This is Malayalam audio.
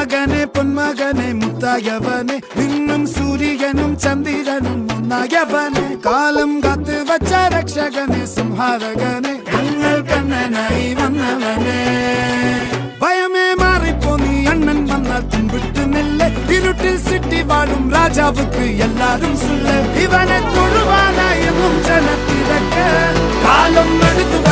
മകനെ പൊന്മകനെ മുത്തായവനെ നിന്നും സൂര്യനും ചന്ദ്രനും ഒന്നായവനെ കാലം കാത്ത് വച്ച രക്ഷകനെ സംഹാരകനെ ഞങ്ങൾ കണ്ണനായി വന്നവനെ ഭയമേ മാറിപ്പോ നീ അണ്ണൻ വന്നാൽ തുമ്പിട്ട് നെല്ല് ഇരുട്ടിൽ സിറ്റി വാഴും രാജാവുക്ക് എല്ലാരും സുല്ല് ഇവനെ തൊഴുവാനായെന്നും ജനത്തിരക്ക് കാലം എടുത്തു